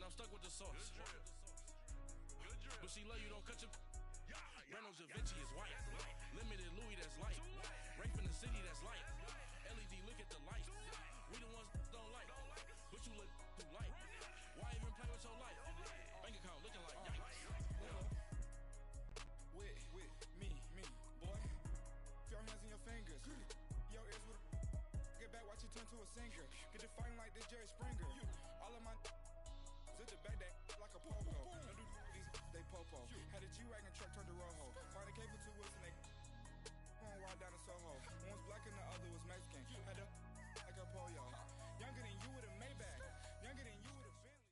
I'm stuck with the sauce. But she love you, don't cut your... Brando Da Vinci is white. Limited Louis, that's light. Rape in the city, that's light. LED, look at the light. We the ones don't like. But you look too light. Why even play with your life? Bank account looking like yikes. With me, boy. Feel your hands in your fingers. Your ears with a... Get back, watch you turn to a singer. Get to fighting like this Jerry Springer. All of my... Zip the back that like a pogo. Don't do these, they popo. Had a G-Wagon truck turned to Rojo. Find a cable 2 wheels and they going wild down in Soho. One was black and the other was Mexican. Had a like a pollo. Younger than you with a Maybach. Younger than you with a Bentley.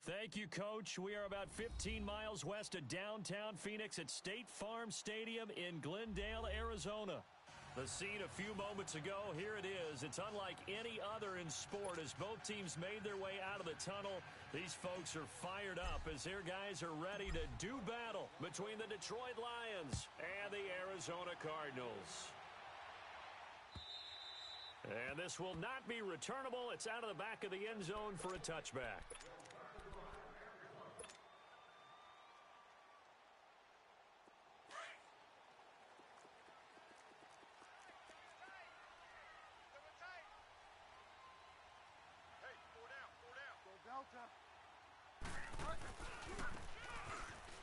Thank you, Coach. We are about 15 miles west of downtown Phoenix at State Farm Stadium in Glendale, Arizona. The scene a few moments ago, here it is. It's unlike any other in sport as both teams made their way out of the tunnel. These folks are fired up as their guys are ready to do battle between the Detroit Lions and the Arizona Cardinals. And this will not be returnable. It's out of the back of the end zone for a touchback.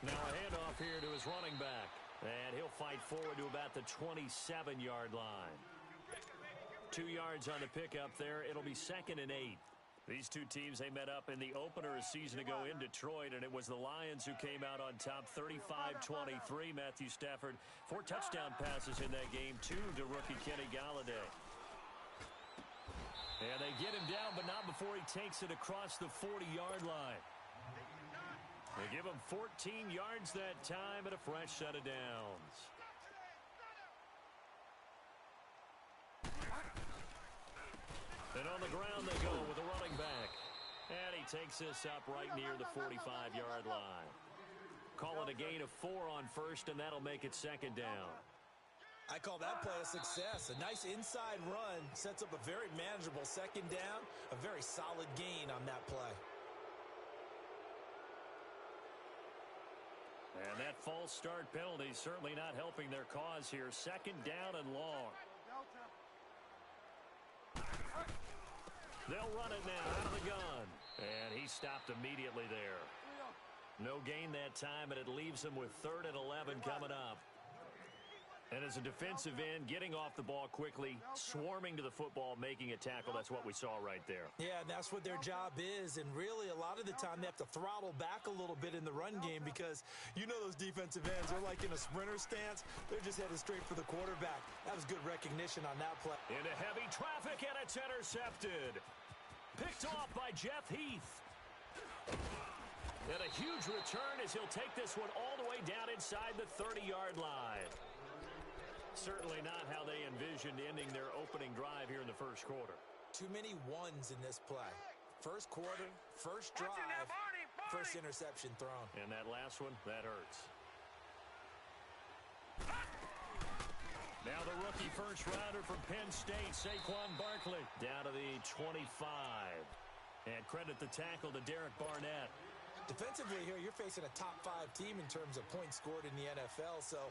Now a handoff here to his running back. And he'll fight forward to about the 27-yard line. 2 yards on the pickup there. It'll be 2nd and 8. These two teams, they met up in the opener a season ago in Detroit, and it was the Lions who came out on top 35-23. Matthew Stafford, 4 touchdown passes in that game, 2 to rookie Kenny Galladay. And they get him down, but not before he takes it across the 40-yard line. They give him 14 yards that time and a fresh set of downs. And on the ground they go with a running back. And he takes this up right near the 45-yard line. Call it a gain of 4 on first, and that'll make it 2nd down. I call that play a success. A nice inside run sets up a very manageable 2nd down. A very solid gain on that play. And that false start penalty certainly not helping their cause here. 2nd down and long. They'll run it now out of the gun. And he stopped immediately there. No gain that time, and it leaves him with 3rd and 11 coming up. And as a defensive end, getting off the ball quickly, swarming to the football, making a tackle, that's what we saw right there. Yeah, and that's what their job is. And really, a lot of the time, they have to throttle back a little bit in the run game because you know those defensive ends, they're like in a sprinter stance. They're just headed straight for the quarterback. That was good recognition on that play. Into heavy traffic, and it's intercepted. Picked off by Jeff Heath. And a huge return as he'll take this one all the way down inside the 30-yard line. Certainly not how they envisioned ending their opening drive here in the first quarter. Too many ones in this play. First quarter, first drive, first interception thrown. And that last one, that hurts. Now the rookie first rounder from Penn State, Saquon Barkley, down to the 25. And credit the tackle to Derek Barnett. Defensively here, you're facing a top 5 team in terms of points scored in the NFL. So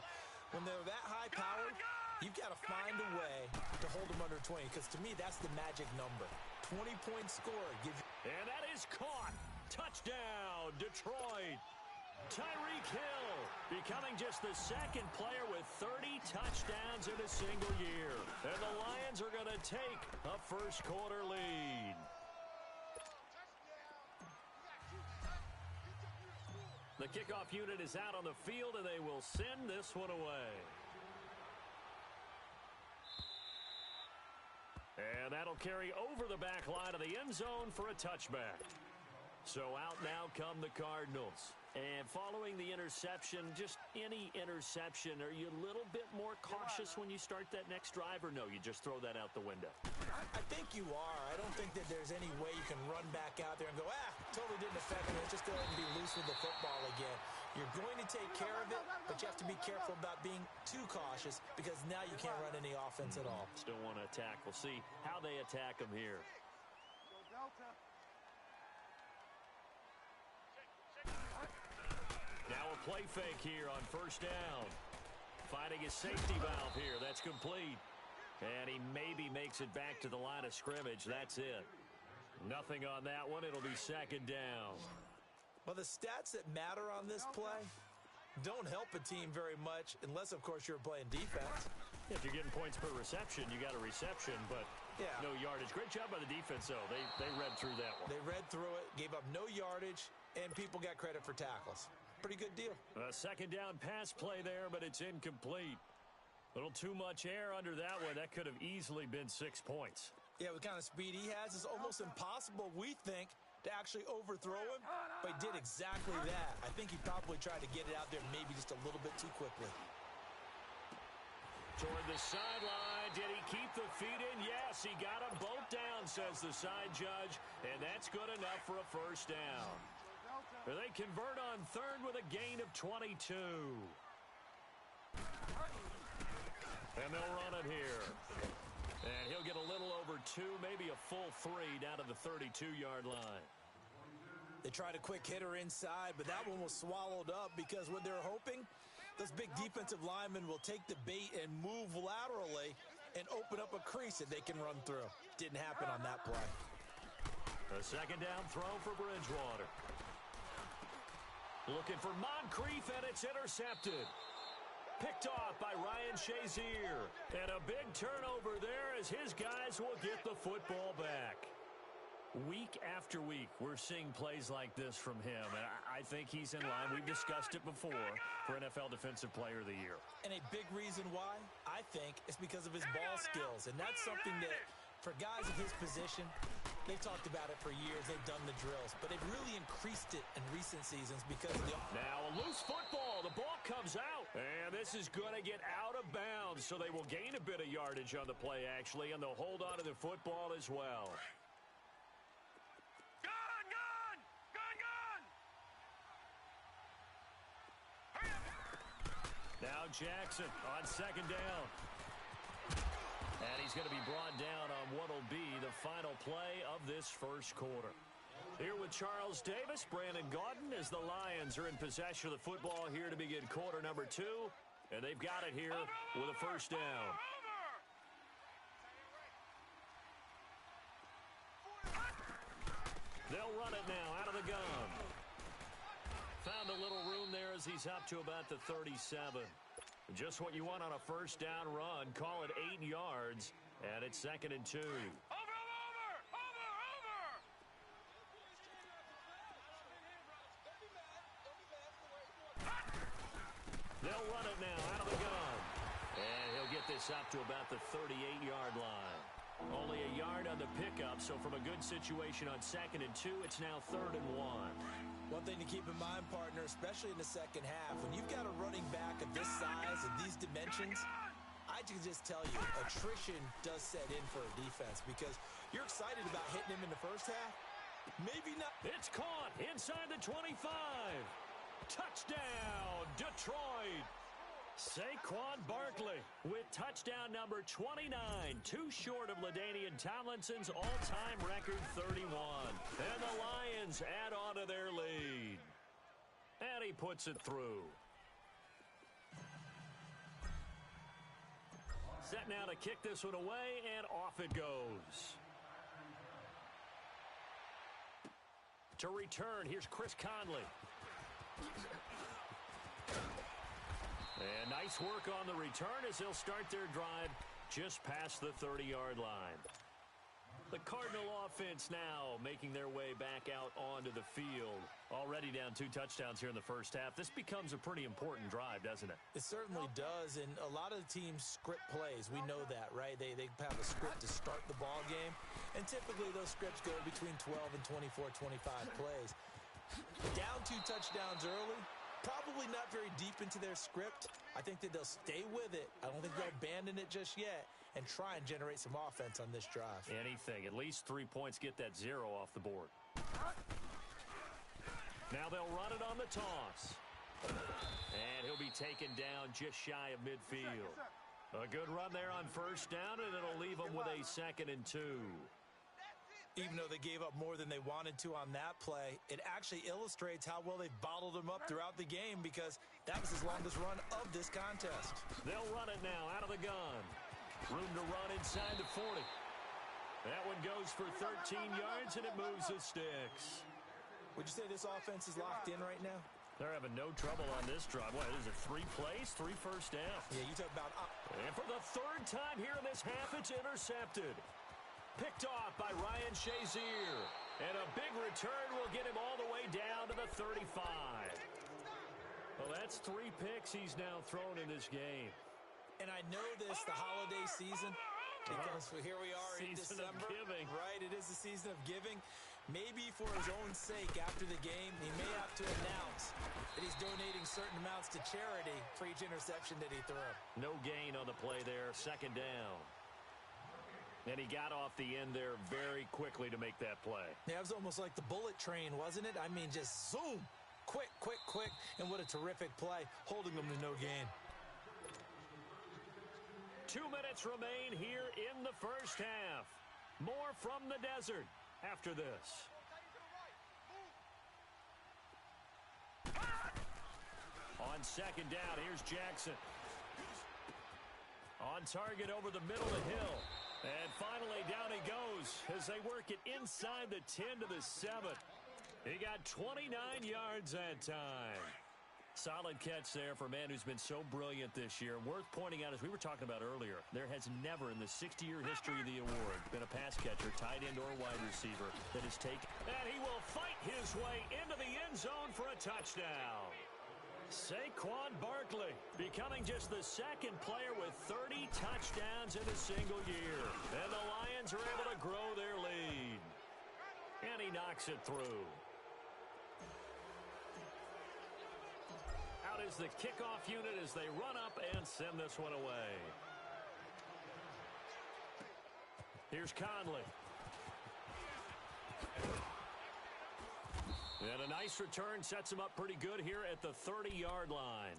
when they're that high-powered, you've got to find a way to hold them under 20, because to me, that's the magic number. 20 points scored. And that is caught. Touchdown, Detroit. Tyreek Hill becoming just the 2nd player with 30 touchdowns in a single year. And the Lions are going to take a first-quarter lead. The kickoff unit is out on the field, and they will send this one away. And that'll carry over the back line of the end zone for a touchback. So out now come the Cardinals. And following the interception, just any interception, are you a little bit more cautious when you start that next drive, or no, you just throw that out the window? I think you are. I don't think that there's any way you can run back out there and go, totally didn't affect me. Let's just go ahead and be loose with the football again. You're going to take care of it, but you have to be careful about being too cautious because now you can't run any offense at all. Still want to attack. We'll see how they attack them here. play fake here on first down. Finding his safety valve here. That's complete. And he maybe makes it back to the line of scrimmage. That's it. Nothing on that one. It'll be second down. Well, the stats that matter on this play don't help a team very much unless, of course, you're playing defense. If you're getting points per reception, you got a reception, but no yardage. Great job by the defense, though. They read through that one. They read through it, gave up no yardage, and people got credit for tackles. Pretty good deal. A second down pass play there, but it's incomplete. A little too much air under that one. That could have easily been 6 points. Yeah, with the kind of speed he has, it's almost impossible, we think, to actually overthrow him, but he did exactly that. I think he probably tried to get it out there maybe just a little bit too quickly. Toward the sideline. Did he keep the feet in? Yes, he got them both down, says the side judge, and that's good enough for a first down. They convert on third with a gain of 22. And they'll run it here. And he'll get a little over 2, maybe a full 3 down to the 32-yard line. They tried a quick hitter inside, but that one was swallowed up because what they're hoping, those big defensive linemen will take the bait and move laterally and open up a crease that they can run through. Didn't happen on that play. A second down throw for Bridgewater. Looking for Moncrief, and it's intercepted. Picked off by Ryan Shazier. And a big turnover there as his guys will get the football back. Week after week, we're seeing plays like this from him. And I think he's in line. We've discussed it before for NFL Defensive Player of the Year. And a big reason why, I think, is because of his ball skills. And that's something that, for guys of his position, they've talked about it for years. They've done the drills. But they've really increased it in recent seasons because of the... Now a loose football. The ball comes out. And this is going to get out of bounds. So they will gain a bit of yardage on the play, actually. And they'll hold on to the football as well. Now Jackson on second down. And he's going to be brought down on what will be the final play of this first quarter. Here with Charles Davis, Brandon Gaudin, as the Lions are in possession of the football here to begin quarter number 2. And they've got it here with a first down. They'll run it now out of the gun. Found a little room there as he's up to about the 37. Just what you want on a first down run. Call it 8 yards, and it's second and 2. They'll run it now out of the gun. And he'll get this up to about the 38-yard line. Only a yard on the pickup, so from a good situation on second and 2, it's now third and 1. One thing to keep in mind, partner, especially in the second half, when you've got a running back of this size and these dimensions, I can just tell you, attrition does set in for a defense because you're excited about hitting him in the first half. Maybe not. It's caught inside the 25. Touchdown, Detroit. Saquon Barkley with touchdown number 29, too short of LaDainian Tomlinson's all-time record 31. And the Lions add on to their lead. And he puts it through. Set now to kick this one away, and off it goes. To return, here's Chris Conley. And nice work on the return as they'll start their drive just past the 30-yard line. The Cardinal offense now making their way back out onto the field. Already down 2 touchdowns here in the first half. This becomes a pretty important drive, doesn't it? It certainly does, and a lot of the teams script plays. We know that, right? They have a script to start the ball game, and typically those scripts go between 12 and 24, 25 plays. Down 2 touchdowns early, probably not very deep into their script. I think that they'll stay with it. I don't think they'll abandon it just yet and try and generate some offense on this drive. Anything. At least 3 points, get that 0 off the board. Now they'll run it on the toss. And he'll be taken down just shy of midfield. A good run there on first down, and it'll leave them with a second and 2. Even though they gave up more than they wanted to on that play, it actually illustrates how well they've bottled them up throughout the game because that was his longest run of this contest. They'll run it now out of the gun. Room to run inside the 40. That one goes for 13 yards, and it moves the sticks. Would you say this offense is locked in right now? They're having no trouble on this drive. What is it, 3 plays, 3 first downs? Yeah, you talk about... And for the 3rd time here in this half, it's intercepted. Picked off by Ryan Shazier. And a big return will get him all the way down to the 35. Well, that's 3 picks he's now thrown in this game. And I know this, the holiday season, because here we are in Season of December. giving. Right, it is the season of giving. Maybe for his own sake after the game, he may have to announce that he's donating certain amounts to charity for each interception that he threw. No gain on the play there, 2nd down. And he got off the end there very quickly to make that play. Yeah, it was almost like the bullet train, wasn't it? I mean, just zoom. Quick, quick, quick. And what a terrific play, holding them to no gain. 2 minutes remain here in the first half. More from the desert after this. On 2nd down, here's Jackson. On target over the middle of the hill. And finally, down he goes as they work it inside the 10 to the 7. He got 29 yards that time. Solid catch there for a man who's been so brilliant this year. Worth pointing out, as we were talking about earlier, there has never in the 60-year history of the award been a pass catcher, tight end, or wide receiver that has taken. And he will fight his way into the end zone for a touchdown. Saquon Barkley becoming just the 2nd player with 30 touchdowns in a single year. And the Lions are able to grow their lead. And he knocks it through. Out is the kickoff unit as they run up and send this one away. Here's Conley. And a nice return sets him up pretty good here at the 30-yard line.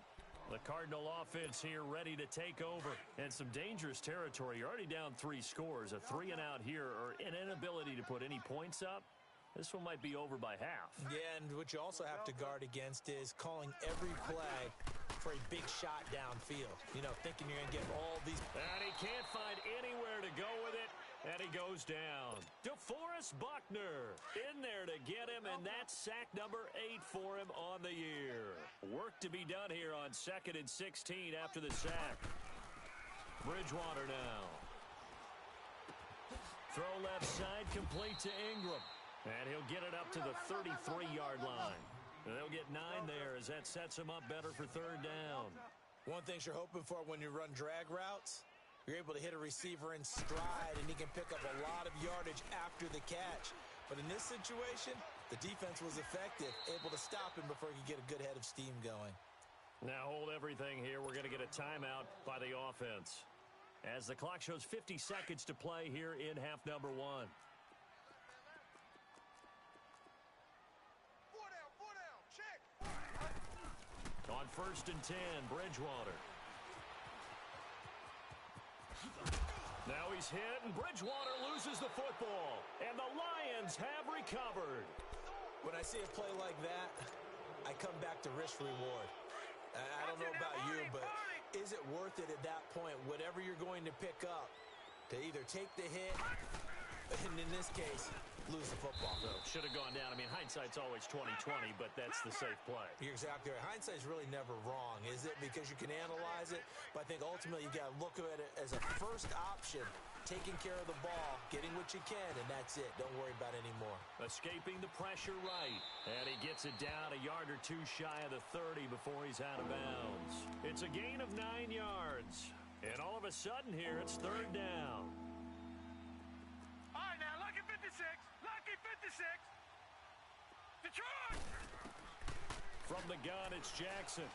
The Cardinal offense here ready to take over. And some dangerous territory. You're already down 3 scores. A 3-and-out here or an inability to put any points up. This one might be over by half. Yeah, and what you also have to guard against is calling every play for a big shot downfield. You know, thinking you're going to get all these... And he can't find anywhere to go with it. And he goes down. DeForest Buckner in there to get him, and that's sack number 8 for him on the year. Work to be done here on 2nd and 16 after the sack. Bridgewater now. Throw left side, complete to Ingram. And he'll get it up to the 33-yard line. And they'll get 9 there as that sets him up better for 3rd down. One thing you're hoping for when you run drag routes, you're able to hit a receiver in stride, and he can pick up a lot of yardage after the catch. But in this situation, the defense was effective, able to stop him before he could get a good head of steam going. Now hold everything here. We're going to get a timeout by the offense as the clock shows 50 seconds to play here in half number 1. On 1st and 10, Bridgewater. Now he's hit, and Bridgewater loses the football. And the Lions have recovered. When I see a play like that, I come back to risk-reward. I don't know about you, but is it worth it at that point, whatever you're going to pick up, to either take the hit, and in this case, lose the football? So, should have gone down. I mean, hindsight's always 20/20, but that's the safe play. You're exactly right. Hindsight's really never wrong, is it? Because you can analyze it, but I think ultimately you got to look at it as a first option, taking care of the ball, getting what you can, and that's it. Don't worry about it anymore. Escaping the pressure right, and he gets it down a yard or 2 shy of the 30 before he's out of bounds. It's a gain of 9 yards, and all of a sudden here, it's 3rd down. All right, now, lucky 56. Lucky 56. Detroit! From the gun, it's Jackson.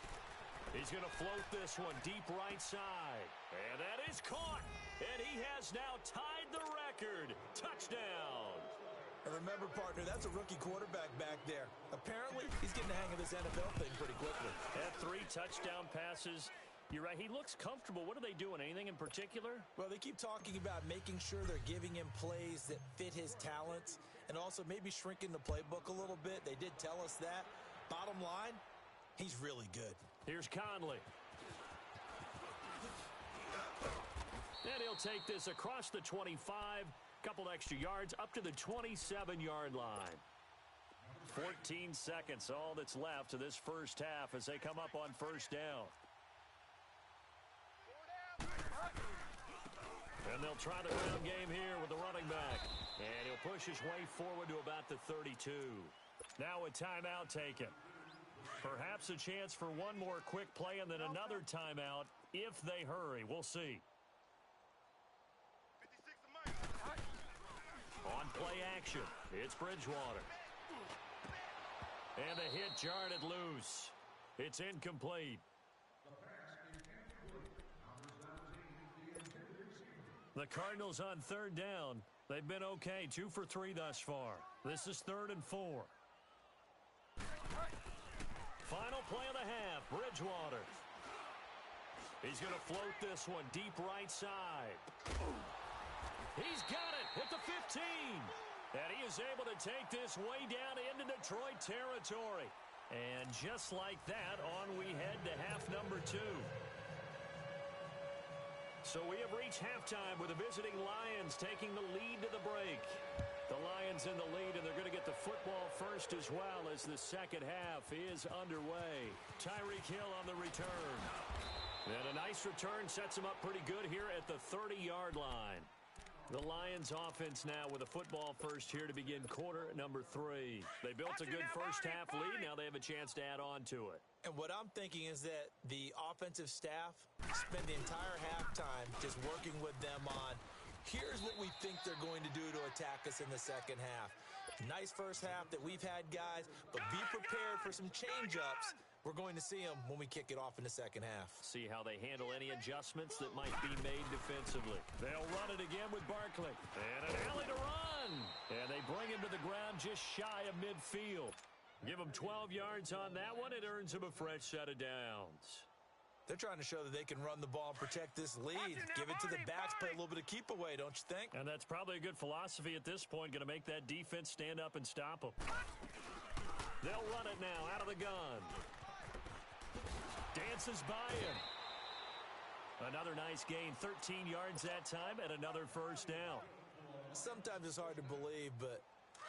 He's going to float this one deep right side. And that is caught. And he has now tied the record. Touchdown. And remember, partner, that's a rookie quarterback back there. Apparently, he's getting the hang of this NFL thing pretty quickly. Had 3 touchdown passes You're right. He looks comfortable. What are they doing? Anything in particular? Well, they keep talking about making sure they're giving him plays that fit his talents and also maybe shrinking the playbook a little bit. They did tell us that. Bottom line, he's really good. Here's Conley. And he'll take this across the 25, couple extra yards up to the 27-yard line. 14 seconds, all that's left of this first half as they come up on first down. And they'll try the ground game here with the running back. And he'll push his way forward to about the 32. Now a timeout taken. Perhaps a chance for one more quick play and then another timeout if they hurry. We'll see. On play action, it's Bridgewater. And the hit jarred it loose. It's incomplete. The Cardinals on third down. They've been okay, 2 for 3 thus far. This is 3rd and 4. Final play of the half, Bridgewater. He's going to float this one deep right side. He's got it at the 15. And he is able to take this way down into Detroit territory. And just like that, on we head to half number 2. So we have reached halftime with the visiting Lions taking the lead to the break. The Lions in the lead, and they're going to get the football first as well as the second half is underway. Tyreek Hill on the return. And a nice return sets him up pretty good here at the 30-yard line. The Lions offense now with a football first here to begin quarter number 3. They built a good first half lead. Now they have a chance to add on to it. And what I'm thinking is that the offensive staff spend the entire halftime just working with them on, here's what we think they're going to do to attack us in the second half. Nice first half that we've had, guys, but be prepared for some change-ups. We're going to see them when we kick it off in the second half. See how they handle any adjustments that might be made defensively. They'll run it again with Barkley. And an alley to run. And they bring him to the ground just shy of midfield. Give him 12 yards on that one. It earns him a fresh set of downs. They're trying to show that they can run the ball and protect this lead. Give it to the backs, play a little bit of keep away, don't you think? And that's probably a good philosophy at this point. Going to make that defense stand up and stop them. They'll run it now out of the gun. Dances by him. Another nice gain, 13 yards that time, and another first down. Sometimes it's hard to believe, but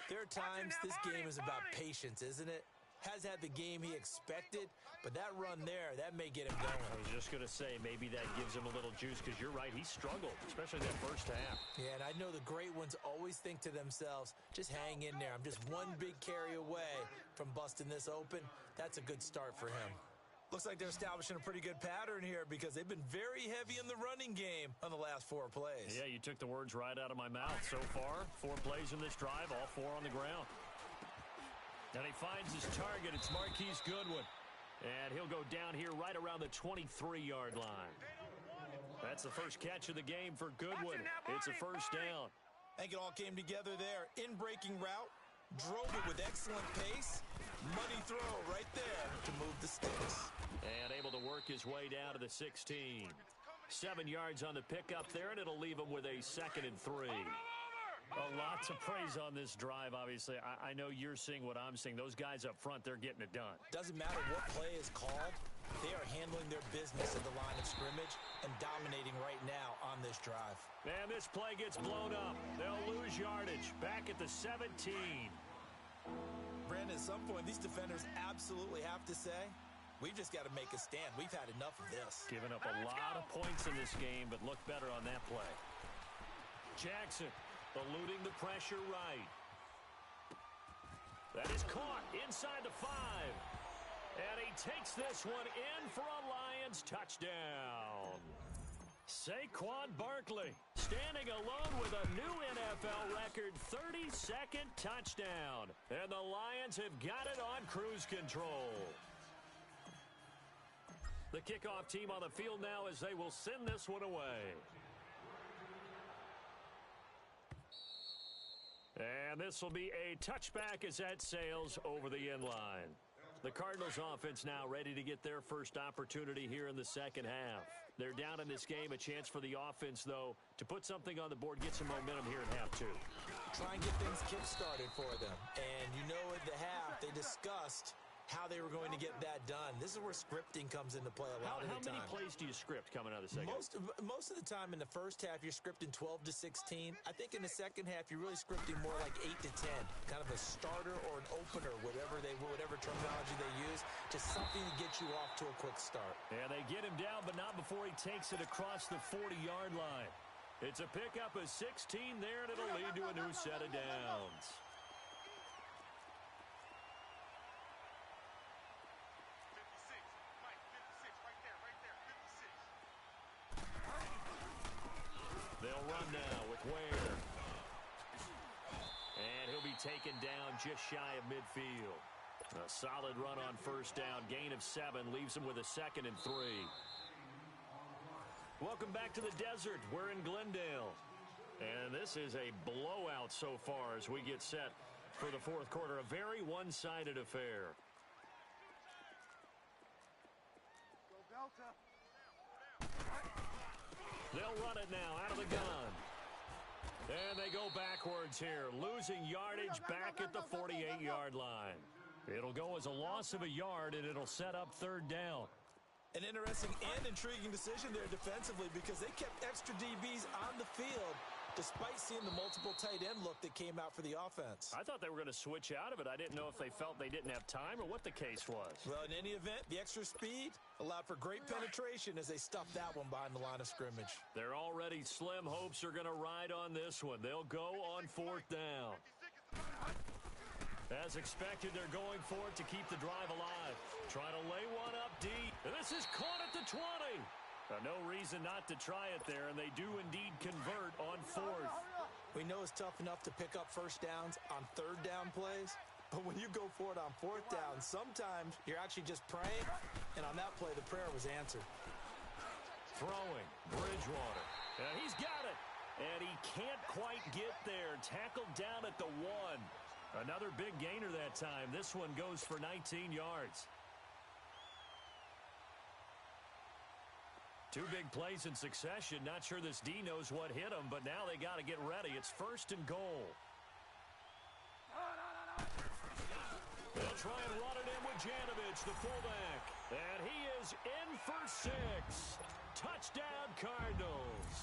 there are times this game is about patience, isn't it? Has had the game he expected, but that run there, that may get him going. I was just going to say, maybe that gives him a little juice, because you're right, he struggled, especially that first half. Yeah, and I know the great ones always think to themselves, just hang in there. I'm just one big carry away from busting this open. That's a good start for him. Looks like they're establishing a pretty good pattern here because they've been very heavy in the running game on the last 4 plays. Yeah, you took the words right out of my mouth. So far, 4 plays in this drive, all 4 on the ground. And he finds his target. It's Marquise Goodwin. And he'll go down here right around the 23-yard line. That's the first catch of the game for Goodwin. It's a first down. I think it all came together there. In-breaking route. Drove it with excellent pace. Money throw right there to move the sticks. And able to work his way down to the 16. 7 yards on the pickup there, and it'll leave him with a 2nd and 3. Lots of praise on this drive, obviously. I know you're seeing what I'm seeing. Those guys up front, they're getting it done. Doesn't matter what play is called. They are handling their business at the line of scrimmage and dominating right now on this drive. And this play gets blown up. They'll lose yardage. Back at the 17. Brandon, at some point, these defenders absolutely have to say, we've just got to make a stand. We've had enough of this. Giving up a lot of points in this game, but look better on that play. Jackson eluding the pressure right. That is caught inside the 5. And he takes this one in for a Lions touchdown. Saquon Barkley standing alone with a new NFL record 32nd touchdown. And the Lions have got it on cruise control. The kickoff team on the field now as they will send this one away. And this will be a touchback as that sails over the end line. The Cardinals offense now ready to get their first opportunity here in the second half. They're down in this game. A chance for the offense, though, to put something on the board, get some momentum here in half two. Try and get things kick-started for them. And you know at the half, they discussed how they were going to get that done. This is where scripting comes into play a lot of the time. How many plays do you script coming out of the second? Most of the time in the first half, you're scripting 12 to 16. I think in the second half, you're really scripting more like 8 to 10. Kind of a starter or an opener, whatever terminology they use. Just something to get you off to a quick start. And they get him down, but not before he takes it across the 40-yard line. It's a pickup of 16 there, and it'll lead to a new set of downs. They'll run now with Ware. And he'll be taken down just shy of midfield. A solid run on first down. Gain of 7 leaves him with a 2nd and 3. Welcome back to the desert. We're in Glendale. And this is a blowout so far as we get set for the fourth quarter. A very one-sided affair. Go Delta. They'll run it now out of the gun. And they go backwards here, losing yardage back at the 48-yard line. It'll go as a loss of a yard, and it'll set up third down. An interesting and intriguing decision there defensively because they kept extra DBs on the field despite seeing the multiple tight end look that came out for the offense. I thought they were going to switch out of it. I didn't know if they felt they didn't have time or what the case was. Well, in any event, the extra speed allowed for great penetration as they stuffed that one behind the line of scrimmage. Their already slim hopes are going to ride on this one. They'll go on fourth down. As expected, they're going for it to keep the drive alive. Trying to lay one up deep. And this is caught at the 20. No reason not to try it there, and they do indeed convert on fourth. We know it's tough enough to pick up first downs on third down plays, but when you go for it on fourth down, sometimes you're actually just praying, and on that play, the prayer was answered. Throwing, Bridgewater, and he's got it, and he can't quite get there. Tackled down at the 1. Another big gainer that time. This one goes for 19 yards. Two big plays in succession. Not sure this D knows what hit him, but now they got to get ready. It's 1st and goal. They'll try and run it in with Janovich, the fullback. And he is in for 6. Touchdown, Cardinals.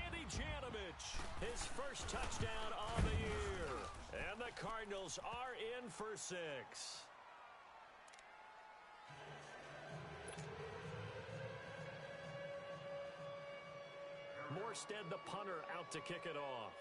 Andy Janovich, his first touchdown of the year. And the Cardinals are in for 6. Morstead, the punter, out to kick it off.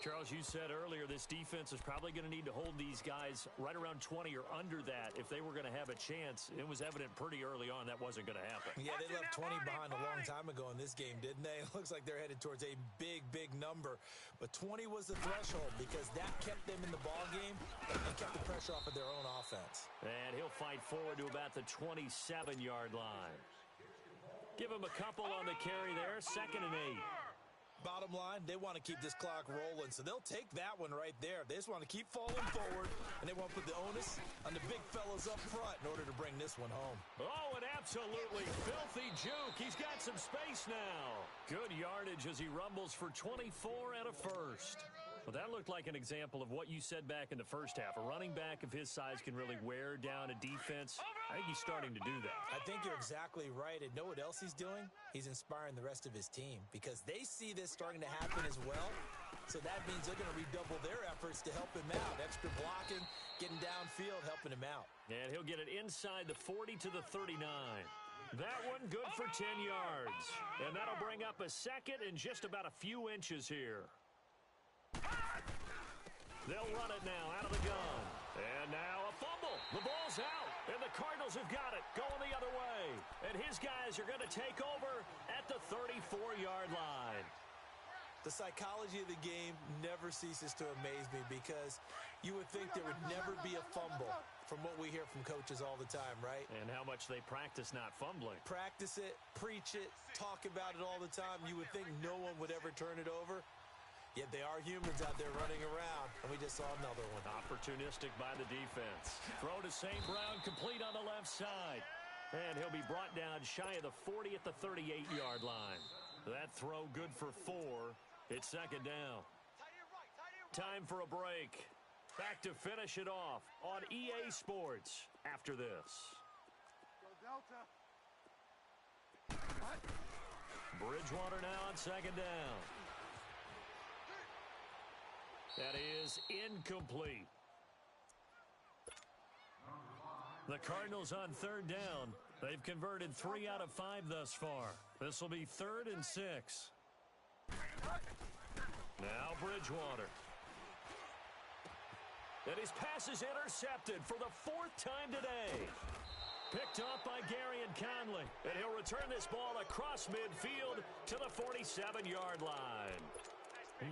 Charles, you said earlier this defense is probably going to need to hold these guys right around 20 or under that if they were going to have a chance. It was evident pretty early on that wasn't going to happen. Yeah, they left 20 behind a long time ago in this game, didn't they? It looks like they're headed towards a big, big number. But 20 was the threshold because that kept them in the ball game and kept the pressure off of their own offense. And he'll fight forward to about the 27-yard line. Give him a couple on the carry there, 2nd and 8. Bottom line, they want to keep this clock rolling, so they'll take that one right there. They just want to keep falling forward, and they want to put the onus on the big fellas up front in order to bring this one home. Oh, an absolutely filthy juke. He's got some space now. Good yardage as he rumbles for 24 and a first. Well, that looked like an example of what you said back in the first half. A running back of his size can really wear down a defense. I think he's starting to do that. I think you're exactly right. And know what else he's doing? He's inspiring the rest of his team because they see this starting to happen as well. So that means they're going to redouble their efforts to help him out. Extra blocking, getting downfield, helping him out. And he'll get it inside the 40 to the 39. That one good for 10 yards. And that'll bring up a 2nd and just about a few inches here. They'll run it now out of the gun. And now a fumble. The ball's out. And the Cardinals have got it going the other way. And his guys are going to take over at the 34-yard line. The psychology of the game never ceases to amaze me because you would think there would never be a fumble from what we hear from coaches all the time, right? And how much they practice not fumbling. Practice it, preach it, talk about it all the time. You would think no one would ever turn it over. Yet they are humans out there running around, and we just saw another one. Opportunistic by the defense. Throw to St. Brown, complete on the left side. And he'll be brought down shy of the 40 at the 38-yard line. That throw good for 4. It's second down. Time for a break. Back to finish it off on EA Sports after this. Go Delta. Bridgewater now on second down. That is incomplete. The Cardinals on third down. They've converted 3 out of 5 thus far. This will be 3rd and 6. Now Bridgewater. And his pass is intercepted for the 4th time today. Picked up by Garyon Conley. And he'll return this ball across midfield to the 47-yard line.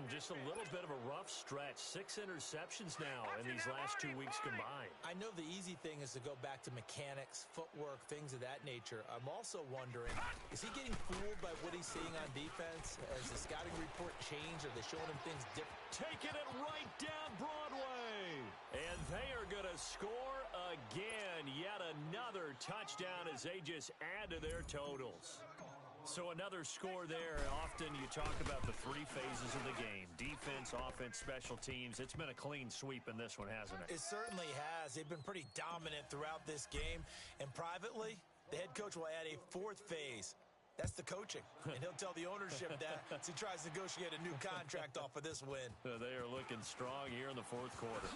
Just a little bit of a rough stretch. 6 interceptions now in these last 2 weeks combined. I know the easy thing is to go back to mechanics, footwork, things of that nature. I'm also wondering, is he getting fooled by what he's seeing on defense? Has the scouting report changed? Are they showing him things different? Taking it right down Broadway. And they are going to score again. Yet another touchdown as they just add to their totals. So another score there. Often you talk about the 3 phases of the game. Defense, offense, special teams. It's been a clean sweep in this one, hasn't it? It certainly has. They've been pretty dominant throughout this game. And privately, the head coach will add a 4th phase. That's the coaching. And he'll tell the ownership that as he tries to negotiate a new contract off of this win. They are looking strong here in the 4th quarter.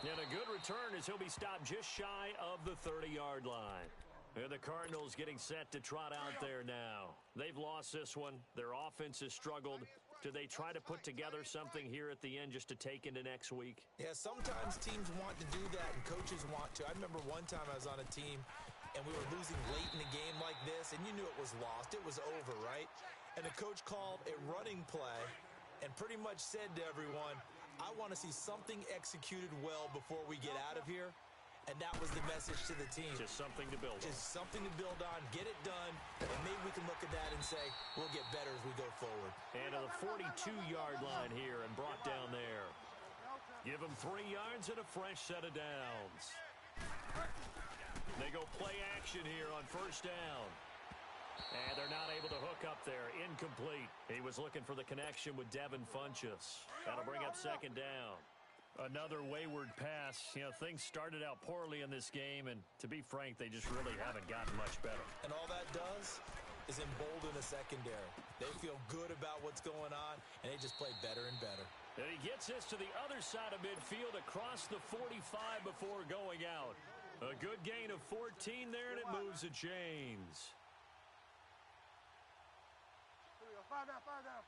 And a good return as he'll be stopped just shy of the 30-yard line. And the Cardinals getting set to trot out there now. They've lost this one. Their offense has struggled. Do they try to put together something here at the end just to take into next week? Yeah, sometimes teams want to do that and coaches want to. I remember one time I was on a team and we were losing late in a game like this, and you knew it was lost. It was over, right? And the coach called a running play and pretty much said to everyone, I want to see something executed well before we get out of here. And that was the message to the team. Just something to build on. Just something to build on. Get it done. And maybe we can look at that and say, we'll get better as we go forward. And to the 42-yard line here and brought down there. Give them 3 yards and a fresh set of downs. They go play action here on first down. And they're not able to hook up there. Incomplete. He was looking for the connection with Devin Funchess. That'll bring up second down. Another wayward pass. You know, things started out poorly in this game, and to be frank, they just really haven't gotten much better. And all that does is embolden the secondary. They feel good about what's going on, and they just play better and better. And he gets this to the other side of midfield across the 45 before going out. A good gain of 14 there, and it moves the chains. Five down.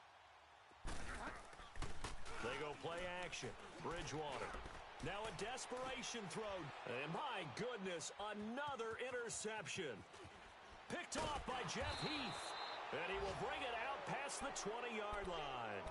They go play action. Bridgewater. Now a desperation throw. And my goodness, another interception. Picked off by Jeff Heath. And he will bring it out past the 20-yard line.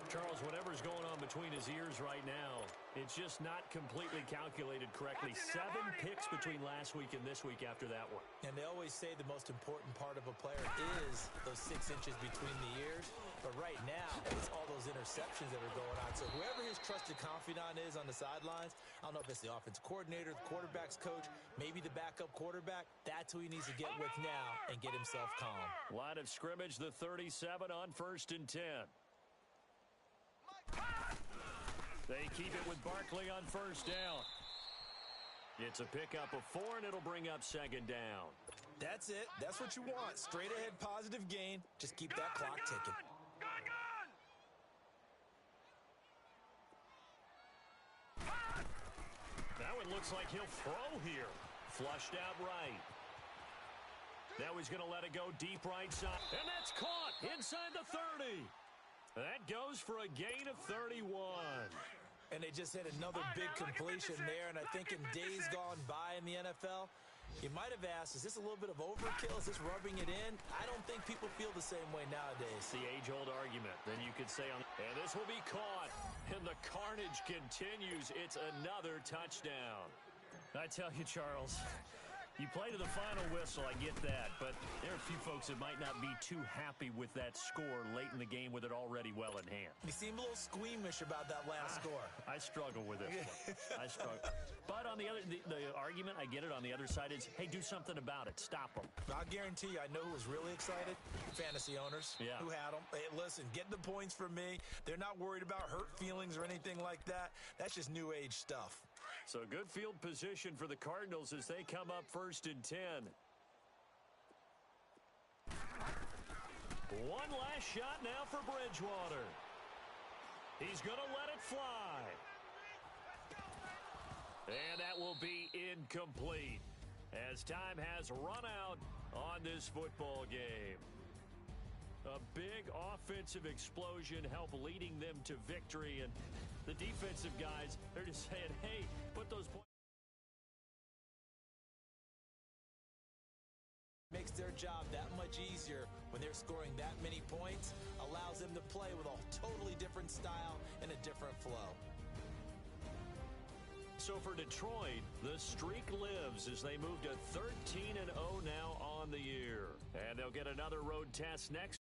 Charles, whatever's going on between his ears right now, it's just not completely calculated correctly. 7 picks between last week and this week after that one. And they always say the most important part of a player is those 6 inches between the ears. But right now, it's all those interceptions that are going on. So whoever his trusted confidant is on the sidelines, I don't know if it's the offensive coordinator, the quarterback's coach, maybe the backup quarterback, that's who he needs to get with now and get himself calm. Line of scrimmage, the 37 on 1st and 10. They keep it with Barkley on first down. It's a pickup of 4, and it'll bring up second down. That's it. That's what you want. Straight ahead positive gain. Just keep that clock ticking. Now it looks like he'll throw here. Flushed out right. Now he's going to let it go deep right side. And that's caught inside the 30. That goes for a gain of 31. And they just hit another big completion there. And I think in days gone by in the NFL, you might have asked, is this a little bit of overkill? Is this rubbing it in? I don't think people feel the same way nowadays. The age-old argument. Then you could say, and this will be caught. And the carnage continues. It's another touchdown. I tell you, Charles, You play to the final whistle, I get that, but there are a few folks that might not be too happy with that score late in the game with it already well in hand. You seem a little squeamish about that last score. I struggle with this one. I struggle. But on the other, the argument, I get it, on the other side is, hey, do something about it. Stop them. I'll guarantee you, I know who was really excited. Fantasy owners who had them. Hey, listen, get the points for me. They're not worried about hurt feelings or anything like that. That's just new age stuff. So good field position for the Cardinals as they come up 1st and 10. One last shot now for Bridgewater. He's going to let it fly. And that will be incomplete as time has run out on this football game. A big offensive explosion helped leading them to victory, and the defensive guys, they're just saying, hey, put those points. Makes their job that much easier when they're scoring that many points, allows them to play with a totally different style and a different flow. So for Detroit, the streak lives as they move to 13-0 now on the year. And they'll get another road test next